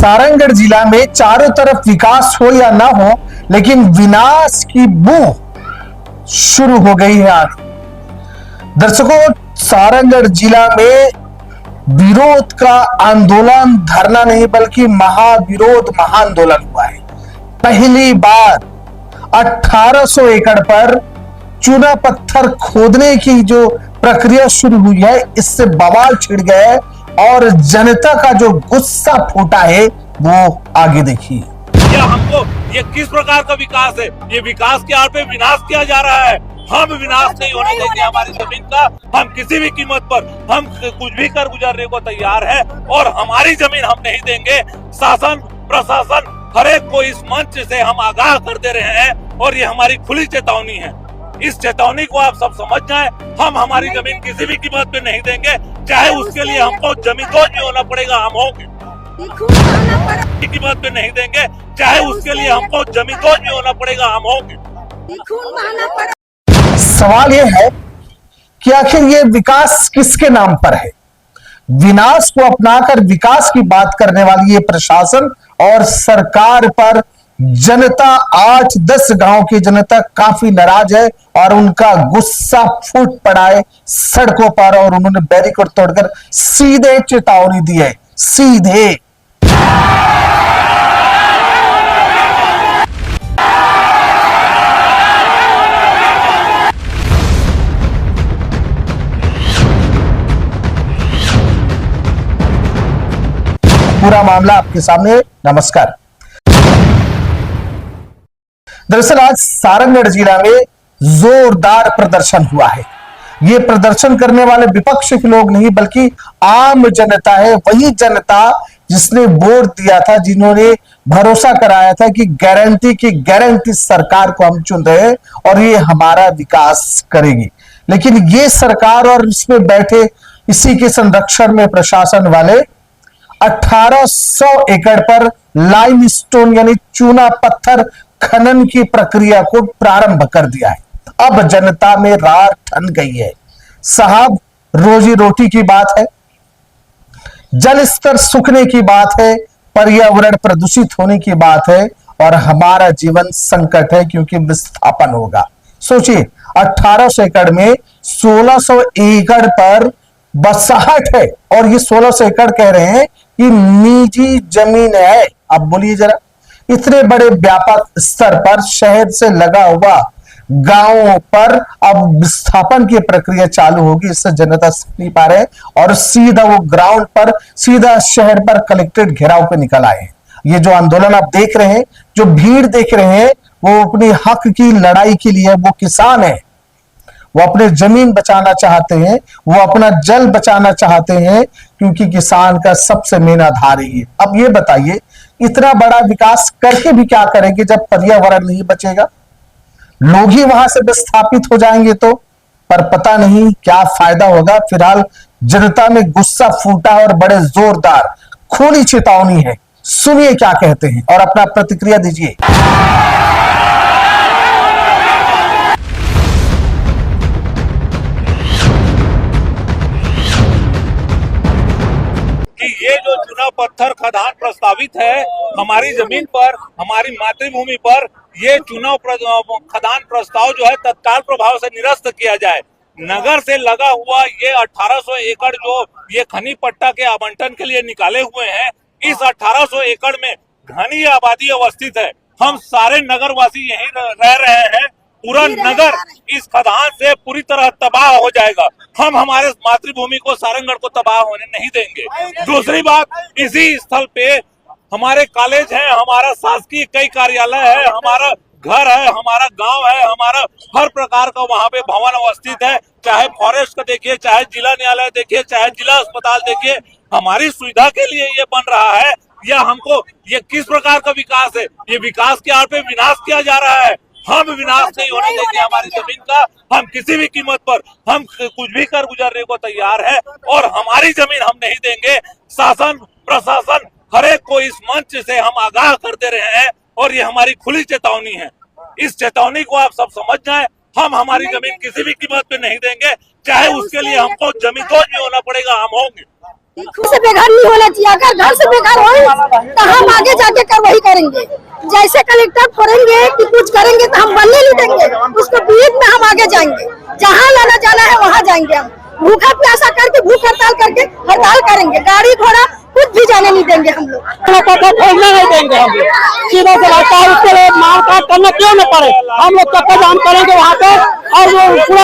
सारंगढ़ जिला में चारों तरफ विकास हो या ना हो, लेकिन विनाश की बू शुरू हो गई है आज। दर्शकों, सारंगढ़ जिला में विरोध का आंदोलन, धरना नहीं बल्कि महाविरोध महाआंदोलन हुआ है। पहली बार 1800 एकड़ पर चूना पत्थर खोदने की जो प्रक्रिया शुरू हुई है, इससे बवाल छिड़ गया है और जनता का जो गुस्सा फूटा है वो आगे देखिए। ये किस प्रकार का विकास है? ये विकास के आड़ पे विनाश किया जा रहा है। हम विनाश नहीं होने देंगे हमारी जमीन का। हम किसी भी कीमत पर हम कुछ भी कर गुजरने को तैयार है और हमारी जमीन हम नहीं देंगे। शासन प्रशासन हर एक को इस मंच से हम आगाह कर दे रहे हैं और ये हमारी खुली चेतावनी है। इस चेतावनी को आप सब समझ जाएं। हम हमारी जमीन किसी भी कीमत पे नहीं देंगे, चाहे उसके लिए हमको जमींदोज भी होना पड़ेगा, हम होंगे। कीमत पे नहीं देंगे, चाहे उसके लिए हमको जमींदोज भी होना पड़ेगा, हम होंगे। सवाल ये है कि आखिर ये विकास किसके नाम पर है? विनाश को अपनाकर विकास की बात करने वाली ये प्रशासन और सरकार पर जनता, 8-10 गांव की जनता काफी नाराज है और उनका गुस्सा फूट पड़ा है सड़कों पर और उन्होंने बैरिकेड तोड़कर सीधे चेतावनी दी है। सीधे पूरा मामला आपके सामने। नमस्कार। दरअसल आज सारंगढ़ जिला में जोरदार प्रदर्शन हुआ है। ये प्रदर्शन करने वाले विपक्ष के लोग नहीं बल्कि आम जनता है। वही जनता जिसने वोट दिया था, जिन्होंने भरोसा कराया था कि गारंटी की गारंटी सरकार को हम चुन रहे हैं और ये हमारा विकास करेगी। लेकिन ये सरकार और इसमें बैठे इसी के संरक्षण में प्रशासन वाले 1800 एकड़ पर लाइमस्टोन यानी चूना पत्थर खनन की प्रक्रिया को प्रारंभ कर दिया है। अब जनता में रार ठन गई है। साहब, रोजी रोटी की बात है, जल स्तर सूखने की बात है, पर्यावरण प्रदूषित होने की बात है और हमारा जीवन संकट है क्योंकि विस्थापन होगा। सोचिए, 1800 एकड़ में 1600 एकड़ पर बसाहट है और ये 1600 एकड़ कह रहे हैं कि निजी जमीन है। अब बोलिए जरा, इतने बड़े व्यापक स्तर पर शहर से लगा हुआ गांवों पर अब विस्थापन की प्रक्रिया चालू होगी। इससे जनता सीख नहीं पा रहे और सीधा वो ग्राउंड पर, सीधा शहर पर कलेक्ट्रेट घेराव पे निकल आए हैं। ये जो आंदोलन आप देख रहे हैं, जो भीड़ देख रहे हैं, वो अपनी हक की लड़ाई के लिए, वो किसान है, वो अपने जमीन बचाना चाहते हैं, वो अपना जल बचाना चाहते हैं क्योंकि किसान का सबसे मेन आधार है। अब ये बताइए, इतना बड़ा विकास करके भी क्या करेंगे जब पर्यावरण नहीं बचेगा? लोग ही वहां से विस्थापित हो जाएंगे तो, पर पता नहीं क्या फायदा होगा। फिलहाल जनता में गुस्सा फूटा और बड़े जोरदार खुली चेतावनी है। सुनिए क्या कहते हैं और अपना प्रतिक्रिया दीजिए। ये जो चूना पत्थर खदान प्रस्तावित है हमारी जमीन पर, हमारी मातृभूमि पर, ये चूना खदान प्रस्ताव जो है तत्काल प्रभाव से निरस्त किया जाए। नगर से लगा हुआ ये 1800 एकड़ जो ये खनी पट्टा के आवंटन के लिए निकाले हुए हैं, इस 1800 एकड़ में घनी आबादी अवस्थित है। हम सारे नगरवासी यहीं रह रहे हैं। पूरा नगर इस खदान से पूरी तरह तबाह हो जाएगा। हम हमारे मातृभूमि को, सारंगढ़ को तबाह होने नहीं देंगे। दूसरी बात, इसी स्थल पे हमारे कॉलेज है, हमारा शासकीय कई कार्यालय है, हमारा घर है, हमारा गांव है, हमारा हर प्रकार का वहाँ पे भवन अवस्थित है। चाहे फॉरेस्ट का देखिए, चाहे जिला न्यायालय देखिए, चाहे जिला अस्पताल देखिए, हमारी सुविधा के लिए ये बन रहा है। या हमको ये किस प्रकार का विकास है? ये विकास के आड़ पे विनाश किया जा रहा है। हम विनाश नहीं होने देंगे हमारी जमीन का। हम किसी भी कीमत पर हम कुछ भी कर गुजरने को तैयार है और हमारी जमीन हम नहीं देंगे। शासन प्रशासन हर एक को इस मंच से हम आगाह कर दे रहे हैं और ये हमारी खुली चेतावनी है। इस चेतावनी को आप सब समझ जाएं। हम हमारी जमीन किसी भी कीमत पे नहीं देंगे, चाहे उसके लिए हमको जमींदोज भी होना पड़ेगा, हम होंगे। घर से बेघर नहीं होना चाहिए। अगर घर से बेघर हो तो हम आगे जाके कार्रवाई करेंगे। जैसे कलेक्टर फोड़ेंगे कि कुछ करेंगे तो हम बनने नहीं देंगे। उसको बीच में हम आगे जाएंगे, जहाँ लाना जाना है वहाँ जाएंगे। हम भूखा प्यासा करके भूख हड़ताल करके हड़ताल करेंगे। गाड़ी घोड़ा कुछ भी जाने नहीं देंगे हम लोग। खोलने नहीं देंगे हम लोग। सीधा से रास्ता, उसके लिए मार काट करना क्यों न पड़े। हम लोग कब तक हम करेंगे वहाँ पे और वो पूरा